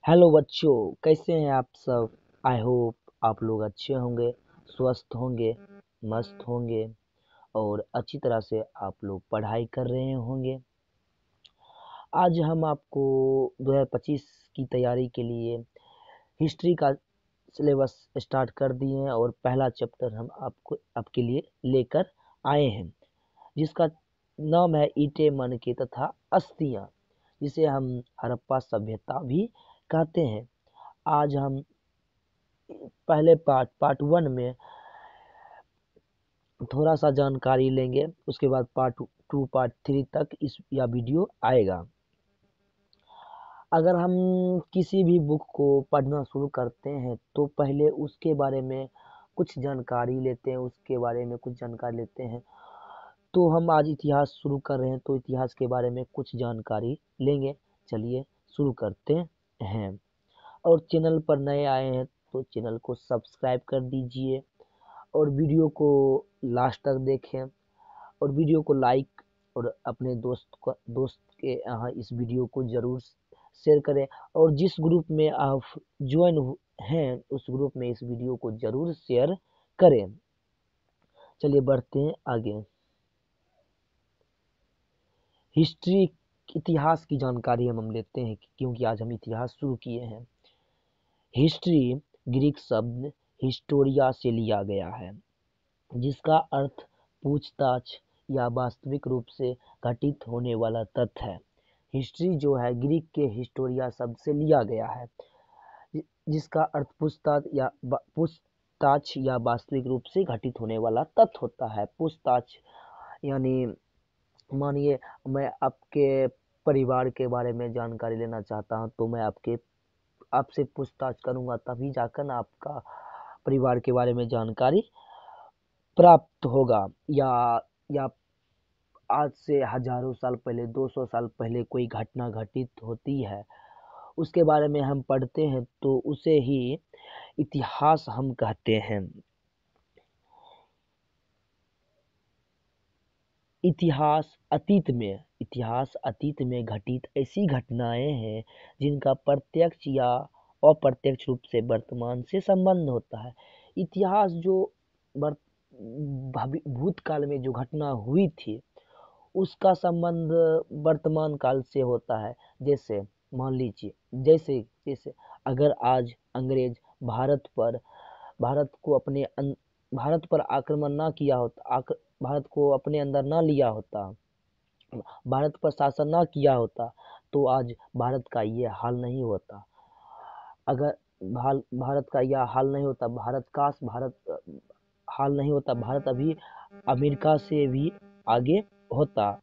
Hello बच्चों, कैसे हैं आप सब। आई होप आप लोग अच्छे होंगे, स्वस्थ होंगे, मस्त होंगे और अच्छी तरह से आप लोग पढ़ाई कर रहे होंगे। आज हम आपको 2025 की तैयारी के लिए हिस्ट्री का सिलेबस स्टार्ट कर दिए हैं और पहला चैप्टर हम आपके लिए लेकर आए हैं, जिसका नाम है ईंटें, मनके तथा अस्थियां, जिसे हम हड़प्पा सभ्यता भी कहते हैं। आज हम पहले पार्ट 1 में थोड़ा सा जानकारी लेंगे, उसके बाद पार्ट 2 पार्ट 3 तक इस या वीडियो आएगा। अगर हम किसी भी बुक को पढ़ना शुरू करते हैं तो पहले उसके बारे में कुछ जानकारी लेते हैं, तो हम आज इतिहास शुरू कर रहे हैं तो इतिहास के बारे में कुछ जानकारी लेंगे। चलिए शुरू करते हैं। और चैनल पर नए आए हैं तो चैनल को सब्सक्राइब कर दीजिए और वीडियो को लास्ट तक देखें और वीडियो को लाइक और अपने दोस्त के यहाँ इस वीडियो को ज़रूर शेयर करें और जिस ग्रुप में आप ज्वाइन हैं उस ग्रुप में इस वीडियो को ज़रूर शेयर करें। चलिए बढ़ते हैं आगे। हिस्ट्री, इतिहास की जानकारी हम लेते हैं क्योंकि आज हम इतिहास शुरू किए हैं। हिस्ट्री ग्रीक शब्द हिस्टोरिया से लिया गया है, जिसका अर्थ पूछताछ या वास्तविक रूप से घटित होने वाला तथ्य है। हिस्ट्री जो है ग्रीक के हिस्टोरिया शब्द से लिया गया है, जिसका अर्थ पूछताछ या वास्तविक रूप से घटित होने वाला तथ्य होता है। पूछताछ यानी मानिए मैं आपके परिवार के बारे में जानकारी लेना चाहता हूँ तो मैं आपसे पूछताछ करूँगा, तभी जाकर ना आपका परिवार के बारे में जानकारी प्राप्त होगा। या आज से हजारों साल पहले, 200 साल पहले कोई घटना घटित होती है, उसके बारे में हम पढ़ते हैं तो उसे ही इतिहास हम कहते हैं। इतिहास अतीत में घटित ऐसी घटनाएं हैं जिनका प्रत्यक्ष या अप्रत्यक्ष रूप से वर्तमान से संबंध होता है। इतिहास जो भूतकाल में जो घटना हुई थी उसका संबंध वर्तमान काल से होता है। जैसे मान लीजिए, जैसे जैसे अगर आज अंग्रेज भारत को भारत पर आक्रमण ना किया होता, भारत को अपने अंदर ना लिया होता, भारत पर शासन ना किया होता तो आज भारत का ये हाल नहीं होता। अगर भारत का यह हाल नहीं होता, हाल नहीं होता, भारत अभी अमेरिका से भी आगे होता।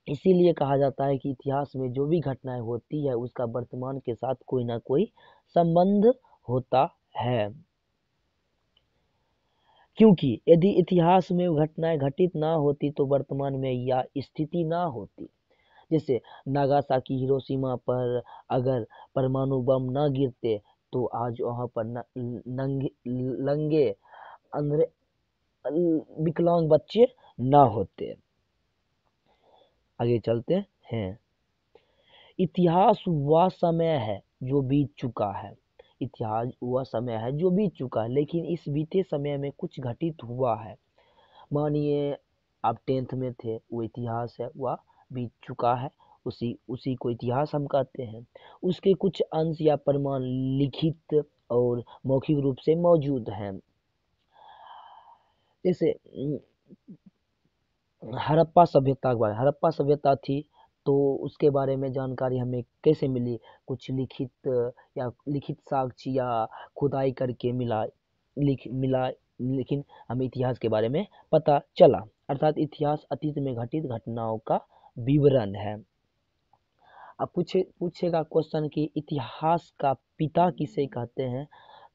इसीलिए कहा जाता है कि इतिहास में जो भी घटनाएं होती है उसका वर्तमान के साथ कोई ना कोई संबंध होता है, क्योंकि यदि इतिहास में घटनाएं घटित ना होती तो वर्तमान में यह स्थिति ना होती। जैसे नागासाकी हिरोशिमा पर अगर परमाणु बम ना गिरते तो आज वहां पर लंगे अंधे विकलांग बच्चे ना होते। आगे चलते हैं। इतिहास वह समय है जो बीत चुका है। इतिहास वह समय है जो बीत चुका है, लेकिन इस बीते समय में कुछ घटित हुआ है। मानिए आप 10th में थे, वो इतिहास है, वह बीत चुका है, उसी को इतिहास हम कहते हैं। उसके कुछ अंश या प्रमाण लिखित और मौखिक रूप से मौजूद हैं। जैसे हड़प्पा सभ्यता थी तो उसके बारे में जानकारी हमें कैसे मिली? कुछ लिखित साक्ष्य या खुदाई करके मिला, लेकिन हमें इतिहास के बारे में पता चला। अर्थात इतिहास अतीत में घटित घटनाओं का विवरण है। अब पूछेगा क्वेश्चन कि इतिहास का पिता किसे कहते हैं,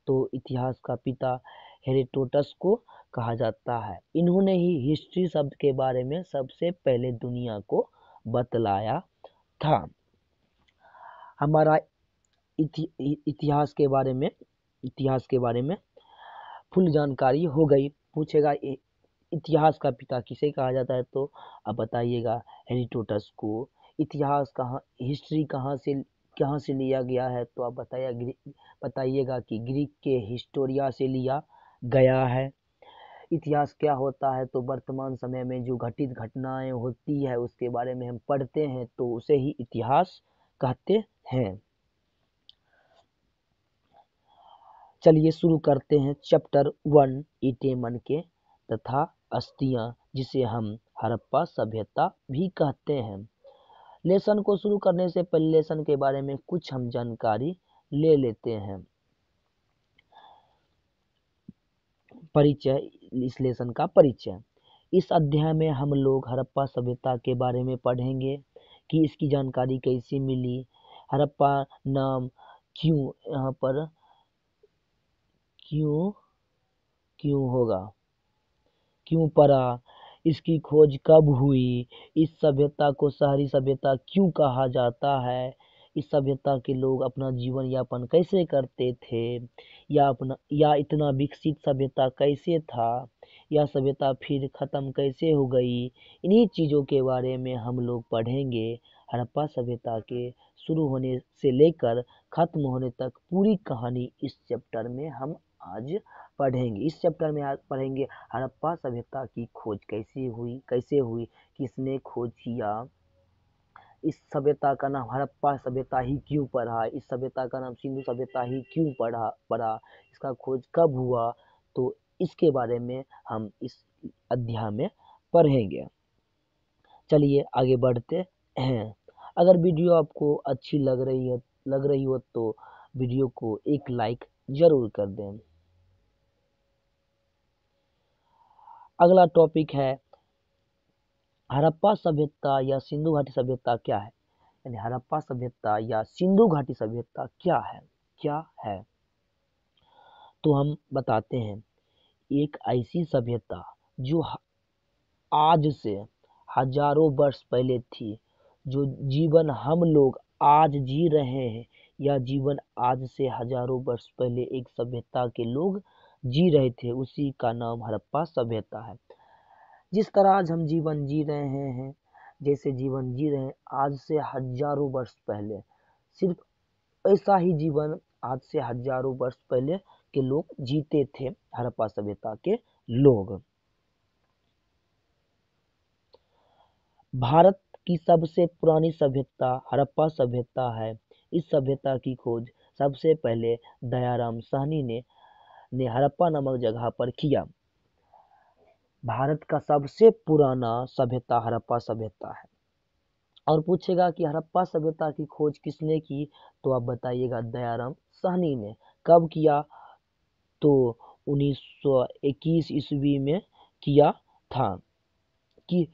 तो इतिहास का पिता हेरोडोटस को कहा जाता है। इन्होंने ही हिस्ट्री शब्द के बारे में सबसे पहले दुनिया को बतलाया था। हमारा इतिहास के बारे में फुल जानकारी हो गई। पूछेगा इतिहास का पिता किसे कहा जाता है, तो अब बताइएगा हेरोडोटस को। हिस्ट्री कहाँ से कहाँ से लिया गया है, तो आप बताइएगा कि ग्रीक के हिस्टोरिया से लिया गया है। इतिहास क्या होता है, तो वर्तमान समय में जो घटित घटनाएं होती है उसके बारे में हम पढ़ते हैं तो उसे ही इतिहास कहते हैं। चलिए शुरू करते हैं चैप्टर 1 ईंटें मनके तथा अस्थियां, जिसे हम हड़प्पा सभ्यता भी कहते हैं। लेसन को शुरू करने से पहले लेसन के बारे में कुछ हम जानकारी ले लेते हैं। परिचय, इस लेसन का परिचय। इस अध्याय में हम लोग हड़प्पा सभ्यता के बारे में पढ़ेंगे कि इसकी जानकारी कैसे मिली, हड़प्पा नाम क्यों यहाँ पर क्यों क्यों होगा, क्यों पड़ा, इसकी खोज कब हुई, इस सभ्यता को शहरी सभ्यता क्यों कहा जाता है, इस सभ्यता के लोग अपना जीवन यापन कैसे करते थे, या इतना विकसित सभ्यता कैसे था, यह सभ्यता फिर खत्म कैसे हो गई। इन्हीं चीज़ों के बारे में हम लोग पढ़ेंगे। हड़प्पा सभ्यता के शुरू होने से लेकर खत्म होने तक पूरी कहानी इस चैप्टर में हम आज पढ़ेंगे। इस चैप्टर में आज पढ़ेंगे हड़प्पा सभ्यता की खोज कैसे हुई, किसने खोज किया, इस सभ्यता का नाम हड़प्पा सभ्यता ही क्यों पड़ा, इस सभ्यता का नाम सिंधु सभ्यता ही क्यों पड़ा, इसका खोज कब हुआ, तो इसके बारे में हम इस अध्याय में पढ़ेंगे। चलिए आगे बढ़ते हैं। अगर वीडियो आपको अच्छी लग रही हो तो वीडियो को एक लाइक जरूर कर दें। अगला टॉपिक है हड़प्पा सभ्यता या सिंधु घाटी सभ्यता क्या है, यानी हड़प्पा सभ्यता या सिंधु घाटी सभ्यता क्या है। तो हम बताते हैं, एक ऐसी सभ्यता जो आज से हजारों वर्ष पहले थी, जो जीवन हम लोग आज जी रहे हैं, यह जीवन आज से हजारों वर्ष पहले एक सभ्यता के लोग जी रहे थे, उसी का नाम हड़प्पा सभ्यता है। जिस तरह आज हम जीवन जी रहे हैं, जैसे जीवन जी रहे हैं आज से हजारों वर्ष पहले, सिर्फ ऐसा ही जीवन आज से हजारों वर्ष पहले के लोग जीते थे, हड़प्पा सभ्यता के लोग। भारत की सबसे पुरानी सभ्यता हड़प्पा सभ्यता है। इस सभ्यता की खोज सबसे पहले दयाराम साहनी ने हड़प्पा नामक जगह पर किया। भारत का सबसे पुराना सभ्यता हड़प्पा सभ्यता है। और पूछेगा कि हड़प्पा सभ्यता की खोज किसने की, तो आप बताइएगा दयाराम साहनी ने। कब किया, तो 1921 ईस्वी में किया था कि,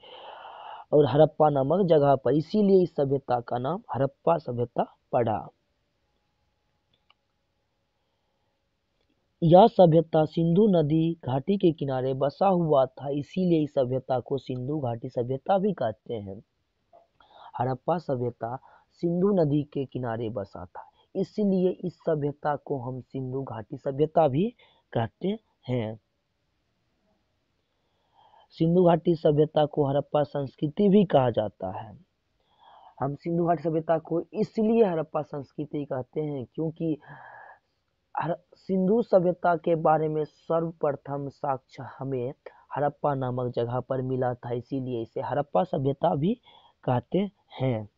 और हड़प्पा नामक जगह पर, इसीलिए इस सभ्यता का नाम हड़प्पा सभ्यता पड़ा। यह सभ्यता सिंधु नदी घाटी के किनारे बसा हुआ था, इसीलिए इस सभ्यता को सिंधु घाटी सभ्यता भी कहते हैं। हड़प्पा सभ्यता सिंधु नदी के किनारे बसा था, इसलिए इस सभ्यता को हम सिंधु घाटी सभ्यता भी कहते हैं। सिंधु घाटी सभ्यता को हड़प्पा संस्कृति भी कहा जाता है। हम सिंधु घाटी सभ्यता को इसलिए हड़प्पा संस्कृति कहते हैं क्योंकि सिंधु सभ्यता के बारे में सर्वप्रथम साक्ष्य हमें हड़प्पा नामक जगह पर मिला था, इसीलिए इसे हड़प्पा सभ्यता भी कहते हैं।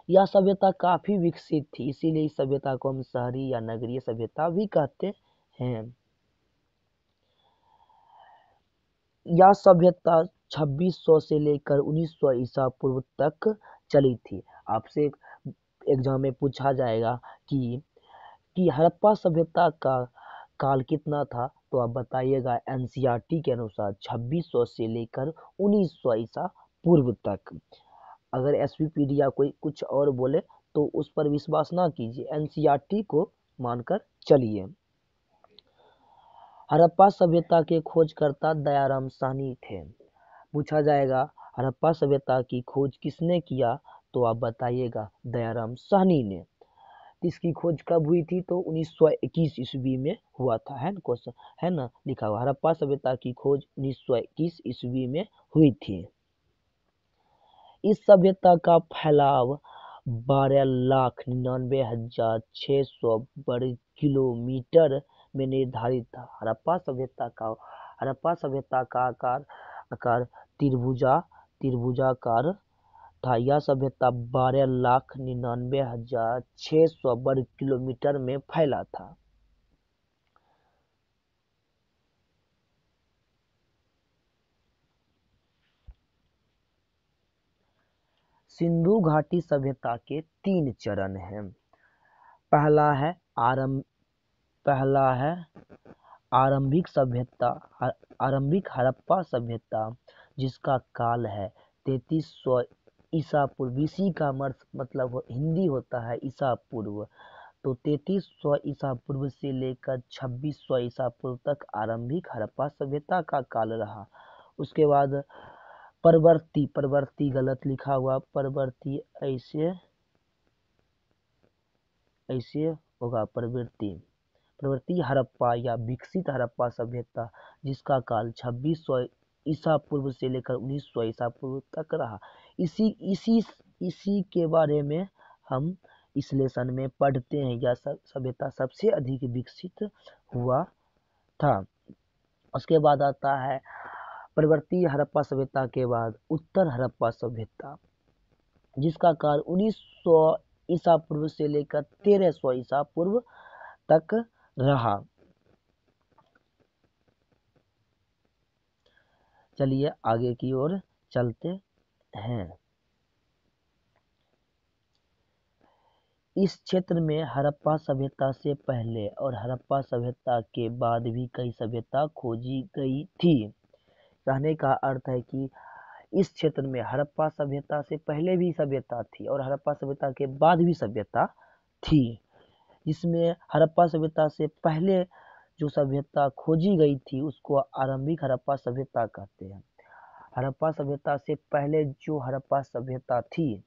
यह सभ्यता काफी विकसित थी, इसीलिए इस सभ्यता को हम शहरी या नगरीय सभ्यता भी कहते हैं। यह सभ्यता 2600 से लेकर 1900 ईसा पूर्व तक चली थी। आपसे एग्जाम में पूछा जाएगा कि हड़प्पा सभ्यता का काल कितना था, तो आप बताइएगा एनसीईआरटी के अनुसार 2600 से लेकर 1900 ईसा पूर्व तक। अगर एसवीपीडी या कोई कुछ और बोले तो उस पर विश्वास ना कीजिए, एनसीईआरटी को मानकर चलिए। हड़प्पा सभ्यता के खोजकर्ता दयाराम साहनी थे। पूछा जाएगा हड़प्पा सभ्यता की खोज किसने किया, तो आप बताइएगा दयाराम साहनी ने। इसकी खोज कब हुई थी, तो 1921 ईस्वी में हुआ था, है ना क्वेश्चन, है ना लिखा हुआ। हड़प्पा सभ्यता की खोज 1921 ईस्वी में हुई थी। इस सभ्यता का फैलाव 12,99,600 वर्ग किलोमीटर में निर्धारित था। हड़प्पा सभ्यता का आकार त्रिभुजाकार था। यह सभ्यता 12,99,600 वर्ग किलोमीटर में फैला था। सिंधु घाटी सभ्यता के 3 चरण हैं। पहला है आरंभिक हड़प्पा सभ्यता, जिसका काल है 3300 ईसा पूर्व। इसी का मतलब हिंदी होता है ईसा पूर्व। तो 3300 ईसा पूर्व से लेकर 2600 ईसा पूर्व तक आरंभिक हड़प्पा सभ्यता का काल रहा। उसके बाद परवर्ती गलत लिखा हुआ, परवर्ती ऐसे होगा, प्रवृत्ति हड़प्पा या विकसित हड़प्पा सभ्यता, जिसका काल 2600 ईसा पूर्व से लेकर 1900 ईसा पूर्व तक रहा। इसी के बारे में हम इस लेसन में पढ़ते हैं। यह सभ्यता सबसे अधिक विकसित हुआ था। उसके बाद आता है प्रवृत्ति हड़प्पा सभ्यता के बाद उत्तर हड़प्पा सभ्यता, जिसका काल 1900 ईसा पूर्व से लेकर 1300 ईसा पूर्व तक रहा। चलिए आगे की ओर चलते हैं। इस क्षेत्र में हड़प्पा सभ्यता से पहले और हड़प्पा सभ्यता के बाद भी कई सभ्यता खोजी गई थी। कहने का अर्थ है कि इस क्षेत्र में हड़प्पा सभ्यता से पहले भी सभ्यता थी और हड़प्पा सभ्यता के बाद भी सभ्यता थी। इसमें हड़प्पा सभ्यता से पहले जो सभ्यता खोजी गई थी उसको आरंभिक हड़प्पा सभ्यता कहते हैं। हड़प्पा सभ्यता से पहले जो हड़प्पा सभ्यता थी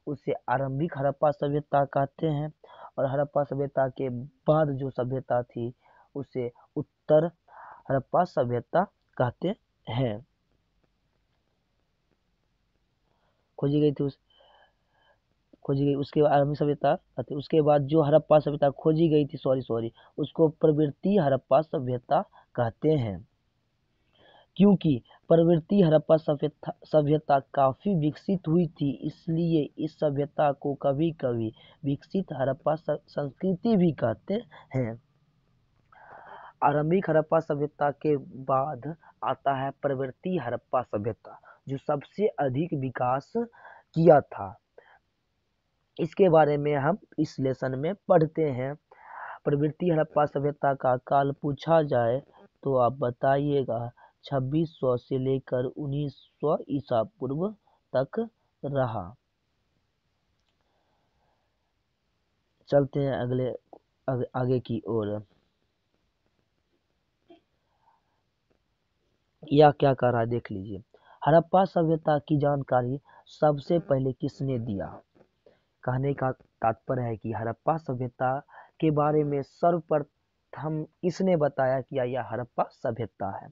उसे आरंभिक हड़प्पा सभ्यता कहते हैं, और हड़प्पा सभ्यता के बाद जो सभ्यता थी उसे उत्तर हड़प्पा सभ्यता कहते हैं। खोजी गई उसके बाद आरंभिक सभ्यता कहते। उसके बाद जो हड़प्पा सभ्यता खोजी गई थी उसको प्रवृत्ति हड़प्पा सभ्यता कहते हैं। क्योंकि प्रवृत्ति हड़प्पा सभ्यता काफी विकसित हुई थी, इसलिए इस सभ्यता को कभी कभी विकसित हड़प्पा संस्कृति भी कहते हैं। आरंभिक हड़प्पा सभ्यता के बाद आता है प्रवृत्ति हड़प्पा सभ्यता, जो सबसे अधिक विकास किया था। इसके बारे में हम इस लेसन में पढ़ते हैं। प्रवृत्ति हड़प्पा सभ्यता का काल पूछा जाए तो आप बताइएगा 2600 से लेकर 1900 ईसा पूर्व तक रहा। चलते हैं आगे की ओर। यह क्या कर रहा है देख लीजिए। हड़प्पा सभ्यता की जानकारी सबसे पहले किसने दिया? कहने का तात्पर्य है कि हड़प्पा सभ्यता के बारे में सर्वप्रथम किसने बताया कि यह हड़प्पा सभ्यता है,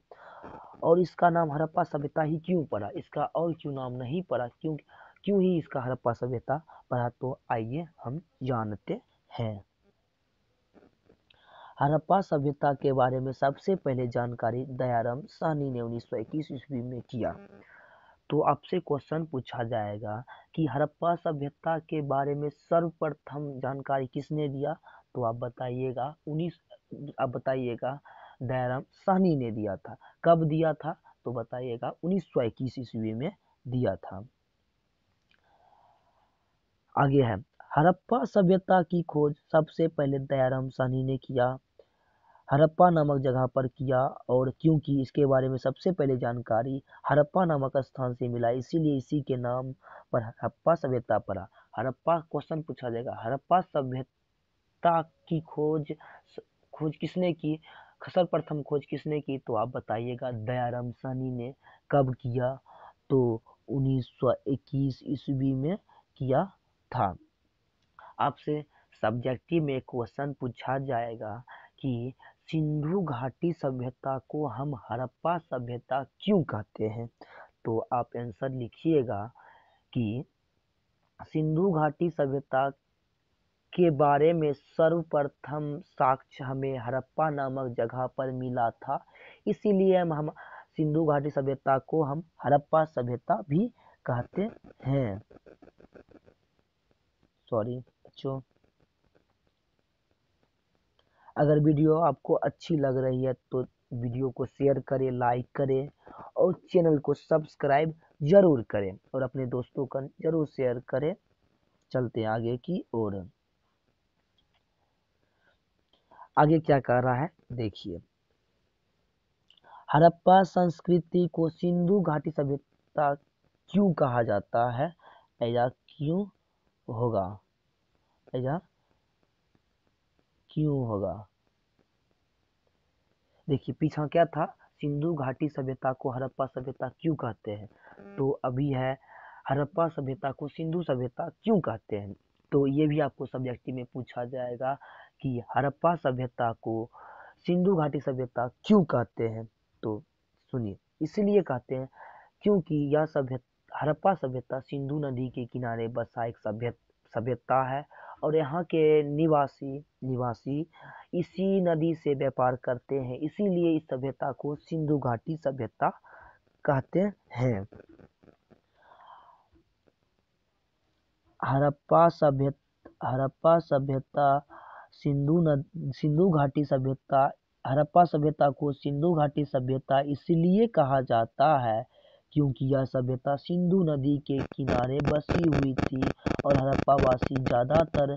और इसका नाम हड़प्पा सभ्यता ही क्यों पड़ा, इसका और क्यों नाम नहीं पड़ा, क्यों ही इसका हड़प्पा सभ्यता पड़ा, तो आइए हम जानते हैं। हड़प्पा सभ्यता के बारे में सबसे पहले जानकारी दयाराम साहनी ने 1921 ईस्वी में किया। तो आपसे क्वेश्चन पूछा जाएगा कि हड़प्पा सभ्यता के बारे में सर्वप्रथम जानकारी किसने दिया, तो आप बताइएगा दयाराम साहनी ने दिया था। कब दिया था, तो बताइएगा 1921 ईस्वी में दिया था। आगे है, हड़प्पा सभ्यता की खोज सबसे पहले दयाराम साहनी ने किया। हड़प्पा नामक जगह पर किया, और क्योंकि इसके बारे में सबसे पहले जानकारी हड़प्पा नामक स्थान से मिला, इसीलिए इसी के नाम पर हड़प्पा सभ्यता पड़ा। हड़प्पा क्वेश्चन पूछा जाएगा, हड़प्पा सभ्यता की खोज किसने की, सर्वप्रथम खोज किसने की, तो आप बताइएगा दयाराम साहनी ने। कब किया, तो 1921 ईस्वी में किया था। आपसे सब्जेक्टिव में क्वेश्चन पूछा जाएगा कि सिंधु घाटी सभ्यता को हम हड़प्पा सभ्यता क्यों कहते हैं, तो आप आंसर लिखिएगा कि सिंधु घाटी सभ्यता के बारे में सर्वप्रथम साक्ष्य हमें हड़प्पा नामक जगह पर मिला था। इसीलिए हम सिंधु घाटी सभ्यता को हम हड़प्पा सभ्यता भी कहते हैं। सॉरी बच्चों, अगर वीडियो आपको अच्छी लग रही है तो वीडियो को शेयर करें, लाइक करें और चैनल को सब्सक्राइब जरूर करें और अपने दोस्तों का जरूर शेयर करें। चलते हैं आगे की ओर। आगे क्या कर रहा है देखिए। हड़प्पा संस्कृति को सिंधु घाटी सभ्यता क्यों कहा जाता है? ऐसा क्यों होगा? ऐसा क्यों होगा? देखिए पीछा क्या था, सिंधु घाटी सभ्यता को हड़प्पा सभ्यता क्यों कहते हैं, तो अभी है हड़प्पा सभ्यता को सिंधु सभ्यता क्यों कहते हैं। तो ये भी आपको सब्जेक्टिव में पूछा जाएगा कि हड़प्पा सभ्यता को सिंधु घाटी सभ्यता क्यों कहते हैं। तो सुनिए, इसलिए कहते हैं क्योंकि यह सभ्यता हड़प्पा सभ्यता सिंधु नदी के किनारे बसा एक सभ्यता है और यहाँ के निवासी इसी नदी से व्यापार करते हैं, इसीलिए इस सभ्यता को सिंधु घाटी सभ्यता कहते हैं। हड़प्पा सभ्यता सिंधु घाटी सभ्यता हड़प्पा सभ्यता को सिंधु घाटी सभ्यता इसलिए कहा जाता है क्योंकि यह सभ्यता सिंधु नदी के किनारे बसी हुई थी और हड़प्पा वासी ज्यादातर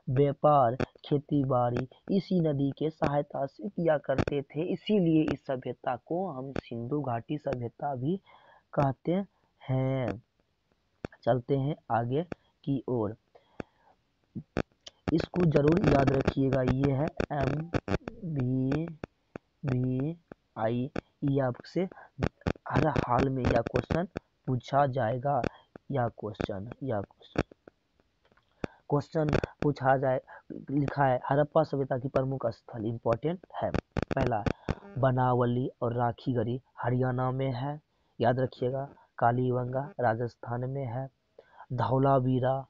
व्यापार खेती-बाड़ी इसी नदी के सहायता से किया करते थे, इसीलिए इस सभ्यता को हम सिंधु घाटी सभ्यता भी कहते हैं। चलते हैं आगे की ओर। इसको जरूर याद रखिएगा, ये है MVVI। ये आपसे हर हाल में यह क्वेश्चन पूछा जाएगा। यह क्वेश्चन पूछा जाए, लिखा है हड़प्पा सभ्यता की प्रमुख स्थल इंपॉर्टेंट है। पहला बनावली और राखीगढ़ी हरियाणा में है, याद रखिएगा। कालीबंगा राजस्थान में है। धौलावीरा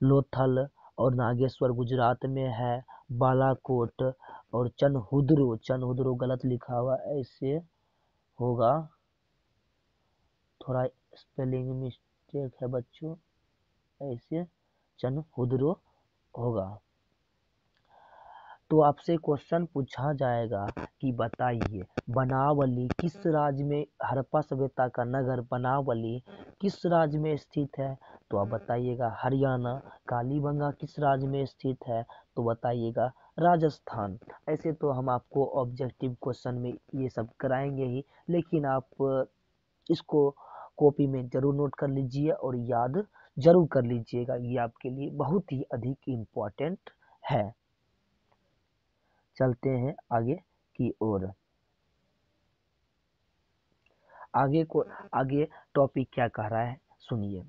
लोथल और नागेश्वर गुजरात में है। बालाकोट और चनहुद्रो गलत लिखा हुआ ऐसे होगा, थोड़ा स्पेलिंग मिस्टेक है बच्चों, ऐसे चनहुद्रो होगा। तो आपसे क्वेश्चन पूछा जाएगा कि बताइए बनावली किस राज्य में, हड़प्पा सभ्यता का नगर बनावली किस राज्य में स्थित है, तो आप बताइएगा हरियाणा। कालीबंगा किस राज्य में स्थित है, तो बताइएगा राजस्थान। ऐसे तो हम आपको ऑब्जेक्टिव क्वेश्चन में ये सब कराएंगे ही, लेकिन आप इसको कॉपी में जरूर नोट कर लीजिए और याद जरूर कर लीजिएगा, ये आपके लिए बहुत ही अधिक इम्पोर्टेंट है। चलते हैं आगे की ओर। आगे टॉपिक क्या कह रहा है सुनिए।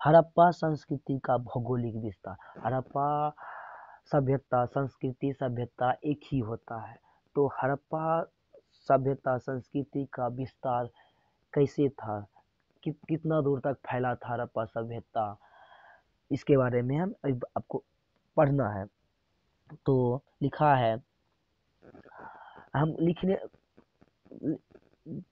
हड़प्पा संस्कृति का भौगोलिक विस्तार। हड़प्पा सभ्यता संस्कृति सभ्यता एक ही होता है, तो हड़प्पा सभ्यता संस्कृति का विस्तार कैसे था, कितना दूर तक फैला था हड़प्पा सभ्यता, इसके बारे में हम आपको पढ़ना है। तो लिखा है, हम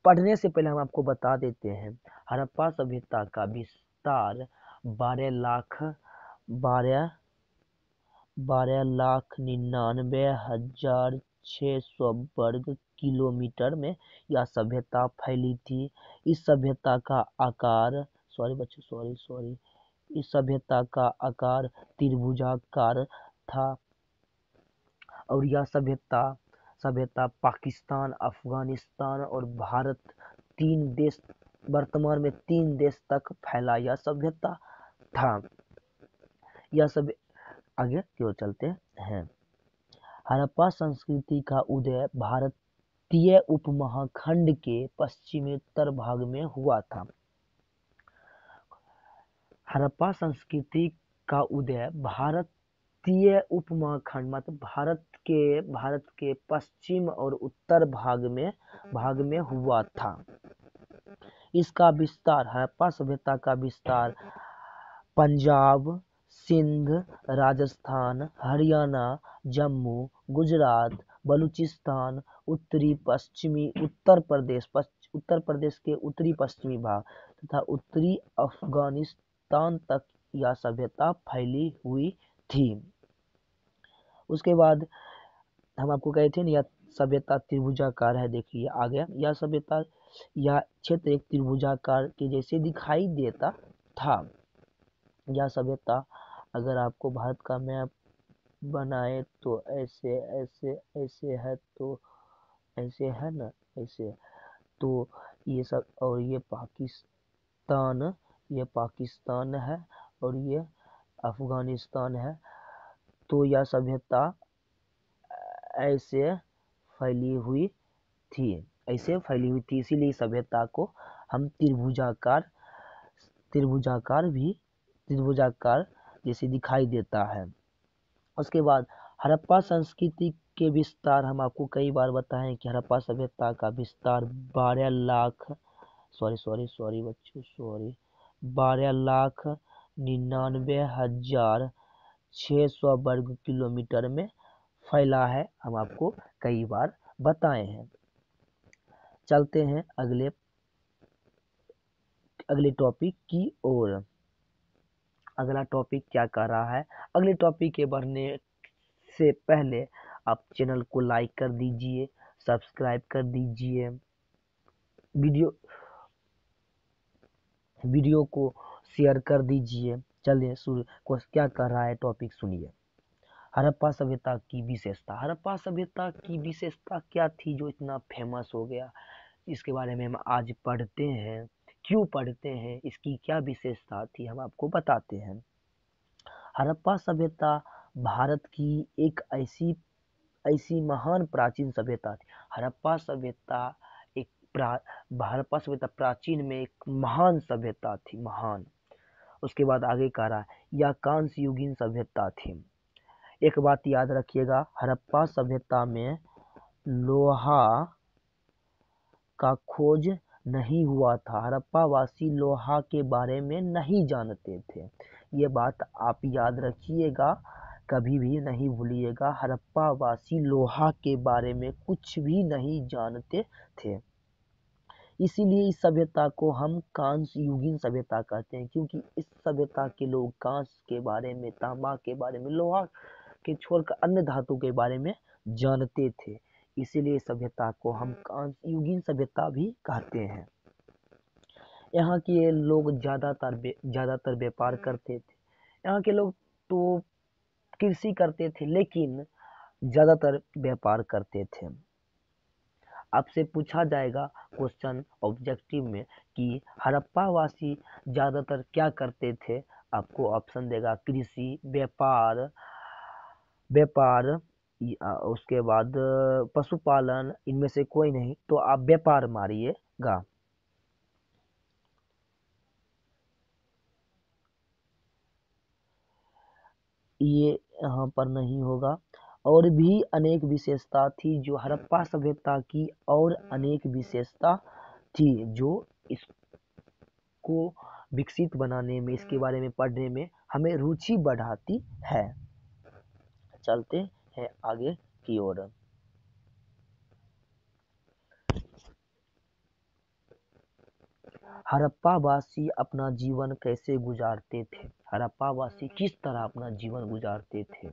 पढ़ने से पहले हम आपको बता देते हैं हड़प्पा सभ्यता का विस्तार 12,99,600 वर्ग किलोमीटर में यह सभ्यता फैली थी। इस सभ्यता का आकार इस सभ्यता का आकार त्रिभुजाकार था और यह सभ्यता पाकिस्तान, अफगानिस्तान और भारत वर्तमान में 3 देश तक फैला यह सभ्यता था। यह सब आगे की ओर चलते हैं। हड़प्पा संस्कृति का उदय भारतीय उपमहाखंड के पश्चिमोत्तर भाग में हुआ था। हड़प्पा संस्कृति का उदय भारतीय उपमहाखंड मतलब भारत के पश्चिम और उत्तर भाग में हुआ था। इसका विस्तार, हड़प्पा सभ्यता का विस्तार पंजाब, सिंध, राजस्थान, हरियाणा, जम्मू, गुजरात, बलूचिस्तान, उत्तर प्रदेश के उत्तरी पश्चिमी भाग तथा उत्तरी अफगानिस्तान तक यह सभ्यता फैली हुई थी। उसके बाद हम आपको कहे थे ना, यह सभ्यता त्रिभुजाकार है। देखिए आ गया, यह सभ्यता, यह क्षेत्र एक त्रिभुजाकार के जैसे दिखाई देता था। यह सभ्यता, अगर आपको भारत का मैप बनाए तो ऐसे ऐसे ऐसे है, तो ऐसे है ना, ऐसे, तो ये सब, और ये पाकिस्तान है और ये अफगानिस्तान है। तो यह सभ्यता ऐसे फैली हुई थी, इसीलिए सभ्यता को हम त्रिभुजाकार जैसे दिखाई देता है। उसके बाद हड़प्पा संस्कृति के विस्तार, हम आपको कई बार बताएं कि हड़प्पा सभ्यता का विस्तार 12,99,600 वर्ग किलोमीटर में फैला है। हम आपको कई बार बताए हैं। चलते हैं अगले टॉपिक की ओर। अगला टॉपिक क्या कर रहा है? अगले टॉपिक के बढ़ने से पहले आप चैनल को लाइक कर दीजिए, सब्सक्राइब कर दीजिए, वीडियो को शेयर कर दीजिए। चलिए शुरू, क्या कर रहा है टॉपिक सुनिए। हड़प्पा सभ्यता की विशेषता। हड़प्पा सभ्यता की विशेषता क्या थी जो इतना फेमस हो गया? इसके बारे में हम आज पढ़ते हैं। क्यों पढ़ते हैं, इसकी क्या विशेषता थी, हम आपको बताते हैं। हड़प्पा सभ्यता भारत की एक ऐसी महान प्राचीन सभ्यता थी। हड़प्पा सभ्यता हड़प्पा सभ्यता प्राचीन में एक महान सभ्यता थी, महान। उसके बाद आगे कह रहा है, यह कांस्य युगीन सभ्यता थी। एक बात याद रखिएगा, हड़प्पा सभ्यता में लोहा का खोज नहीं हुआ था। हड़प्पा वासी लोहा के बारे में नहीं जानते थे। ये बात आप याद रखिएगा, कभी भी नहीं भूलिएगा। हड़प्पा वासी लोहा के बारे में कुछ भी नहीं जानते थे। इसीलिए इस सभ्यता को हम कांस्य युगीन सभ्यता कहते हैं, क्योंकि इस सभ्यता के लोग कांस्य के बारे में, तांबा के बारे में, लोहा के छोड़कर अन्य धातु के बारे में जानते थे। इसीलिए सभ्यता को हम कांस्य युगीन सभ्यता भी कहते हैं। यहाँ के लोग ज्यादातर व्यापार करते थे। यहाँ के लोग तो कृषि करते थे, लेकिन ज्यादातर व्यापार करते थे। आपसे पूछा जाएगा क्वेश्चन ऑब्जेक्टिव में कि हड़प्पा वासी ज्यादातर क्या करते थे, आपको ऑप्शन देगा कृषि, व्यापार, उसके बाद पशुपालन, इनमें से कोई नहीं, तो आप व्यापार मारिएगा। ये यहाँ पर नहीं होगा। और भी अनेक विशेषता थी जो हड़प्पा सभ्यता की, और अनेक विशेषता थी जो इसको विकसित बनाने में, इसके बारे में पढ़ने में हमें रुचि बढ़ाती है। चलते हैं आगे की ओर। हड़प्पा वासी अपना जीवन कैसे गुजारते थे? हड़प्पा वासी किस तरह अपना जीवन गुजारते थे?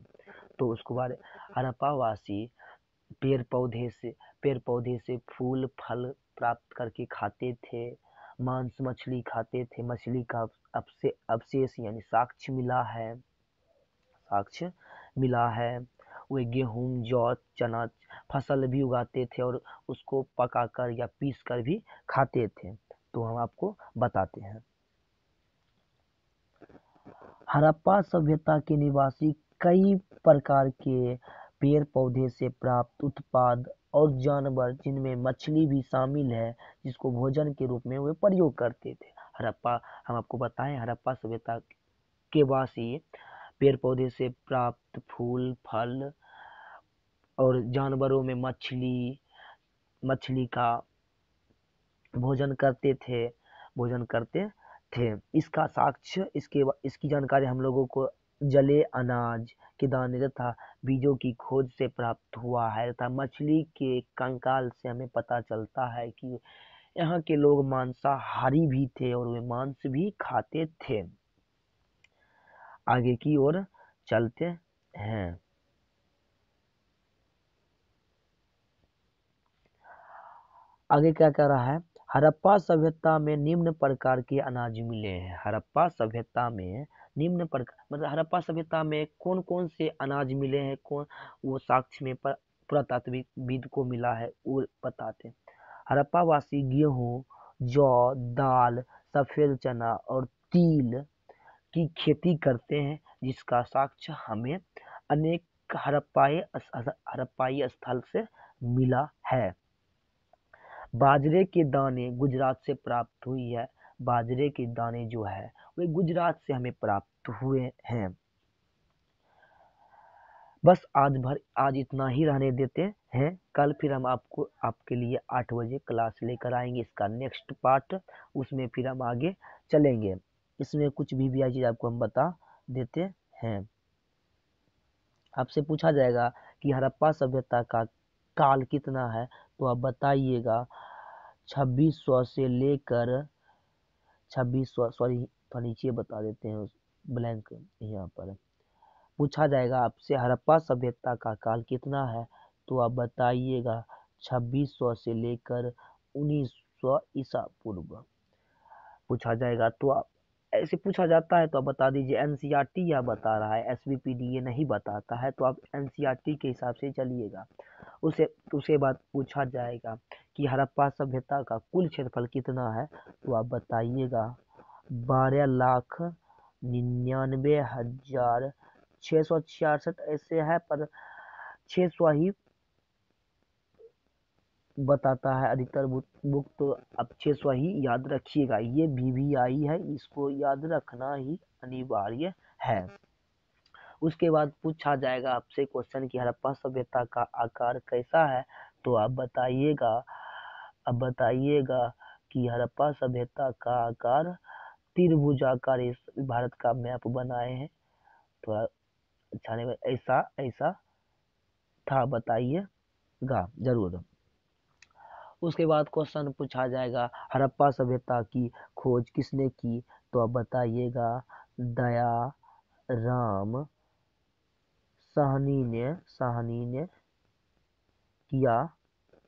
तो उसके बाद हड़प्पा वासी पेड़ पौधे से फूल फल प्राप्त करके खाते थे, मांस मछली खाते थे। मछली का अवशेष यानी साक्ष्य मिला है। वे गेहूं, जौ, चना फसल भी उगाते थे और उसको पकाकर या पीस कर भी खाते थे। तो हम आपको बताते हैं। हड़प्पा सभ्यता के निवासी कई प्रकार के पेड़ पौधे से प्राप्त उत्पाद और जानवर, जिनमें मछली भी शामिल है, जिसको भोजन के रूप में वे प्रयोग करते थे। हम आपको बताएं, हड़प्पा सभ्यता के वासी पेड़ पौधे से प्राप्त फूल फल और जानवरों में मछली का भोजन करते थे। भोजन करते थे। इसका साक्ष्य इसकी जानकारी हम लोगों को जले अनाज के दाने तथा बीजों की खोज से प्राप्त हुआ है तथा मछली के कंकाल से हमें पता चलता है कि यहाँ के लोग मांसाहारी भी थे और वे मांस भी खाते थे। आगे की ओर चलते हैं। आगे क्या कह रहा है, हड़प्पा सभ्यता में निम्न प्रकार के अनाज मिले हैं। हड़प्पा सभ्यता में निम्न प्रकार मतलब हड़प्पा सभ्यता में कौन कौन से अनाज मिले हैं, कौन वो साक्ष्य में पुरातात्विकविद को मिला है वो बताते हैं। हड़प्पा वासी गेहूं, जौ, दाल, सफेद चना और तिल की खेती करते हैं, जिसका साक्ष्य हमें अनेक हड़प्पाई स्थल से मिला है। बाजरे के दाने गुजरात से प्राप्त हुई है। बाजरे के दाने जो है वे गुजरात से हमें प्राप्त हुए हैं। बस आज इतना ही रहने देते हैं। कल फिर हम आपके लिए 8 बजे क्लास लेकर आएंगे, इसका नेक्स्ट पार्ट, उसमें फिर हम आगे चलेंगे। इसमें कुछ भी आई चीज आपको हम बता देते हैं। आपसे पूछा जाएगा कि हड़प्पा सभ्यता का काल कितना है, तो आप बताइएगा 2600 से लेकर 2600, सॉरी तो नीचे बता देते हैं ब्लैंक यहाँ पर। पूछा जाएगा आपसे हड़प्पा सभ्यता का काल कितना है, तो आप बताइएगा 2600 से लेकर 1900 ईसा पूर्व पूछा जाएगा। तो आप ऐसे पूछा जाता है तो आप बता दीजिए एनसीईआरटी या बता रहा है, एसबीपीडी ये नहीं बताता है, तो आप एनसीईआरटी के हिसाब से चलिएगा। उसे बाद पूछा जाएगा कि हड़प्पा सभ्यता का कुल क्षेत्रफल कितना है, तो आप बताइएगा 12,99,666 ऐसे है, पर 600 ही बताता है अधिकतर बुक, तो आप 600 ही याद रखिएगा। ये वीवीआई है, इसको याद रखना ही अनिवार्य है। उसके बाद पूछा जाएगा आपसे क्वेश्चन कि हड़प्पा सभ्यता का आकार कैसा है, तो आप बताइएगा कि हड़प्पा सभ्यता का आकार त्रिभुजाकार। इस भारत का मैप बनाए हैं, थोड़ा अच्छा नहीं, ऐसा ऐसा था, बताइएगा जरूर। उसके बाद क्वेश्चन पूछा जाएगा हड़प्पा सभ्यता की खोज किसने की, तो आप बताइएगा दया राम साहनी ने किया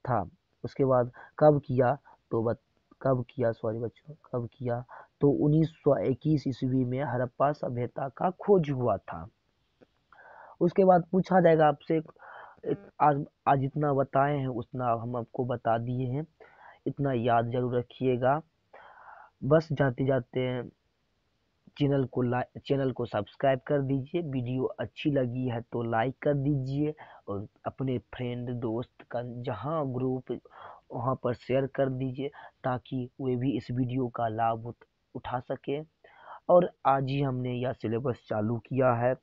था। उसके बाद कब किया, तो कब किया, सॉरी बच्चों, कब किया, तो 1921 ईस्वी में हड़प्पा सभ्यता का खोज हुआ था। उसके बाद पूछा जाएगा आपसे, आज जितना बताए हैं उतना हम आपको बता दिए हैं, इतना याद जरूर रखिएगा। बस जाते जाते चैनल को सब्सक्राइब कर दीजिए। वीडियो अच्छी लगी है तो लाइक कर दीजिए और अपने फ्रेंड दोस्त का जहाँ ग्रुप वहाँ पर शेयर कर दीजिए, ताकि वे भी इस वीडियो का लाभ उठा सके। और आज ही हमने यह सिलेबस चालू किया है।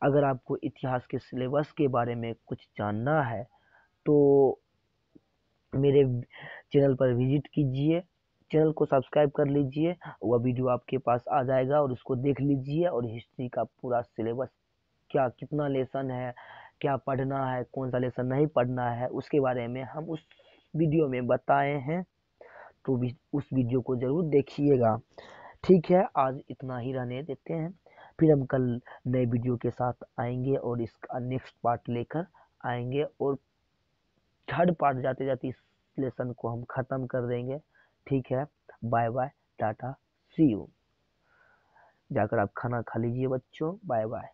अगर आपको इतिहास के सिलेबस के बारे में कुछ जानना है तो मेरे चैनल पर विजिट कीजिए, चैनल को सब्सक्राइब कर लीजिए, वह वीडियो आपके पास आ जाएगा और उसको देख लीजिए। और हिस्ट्री का पूरा सिलेबस क्या कितना लेसन है, क्या पढ़ना है, कौन सा लेसन नहीं पढ़ना है, उसके बारे में हम उस वीडियो में बताए हैं, तो भी उस वीडियो को ज़रूर देखिएगा। ठीक है, आज इतना ही रहने देते हैं, फिर हम कल नए वीडियो के साथ आएंगे और इसका नेक्स्ट पार्ट लेकर आएंगे, और थर्ड पार्ट जाते जाते इस लेसन को हम ख़त्म कर देंगे। ठीक है, bye bye, tata, see you. जाकर आप खाना खा लीजिए बच्चों, बाय बाय।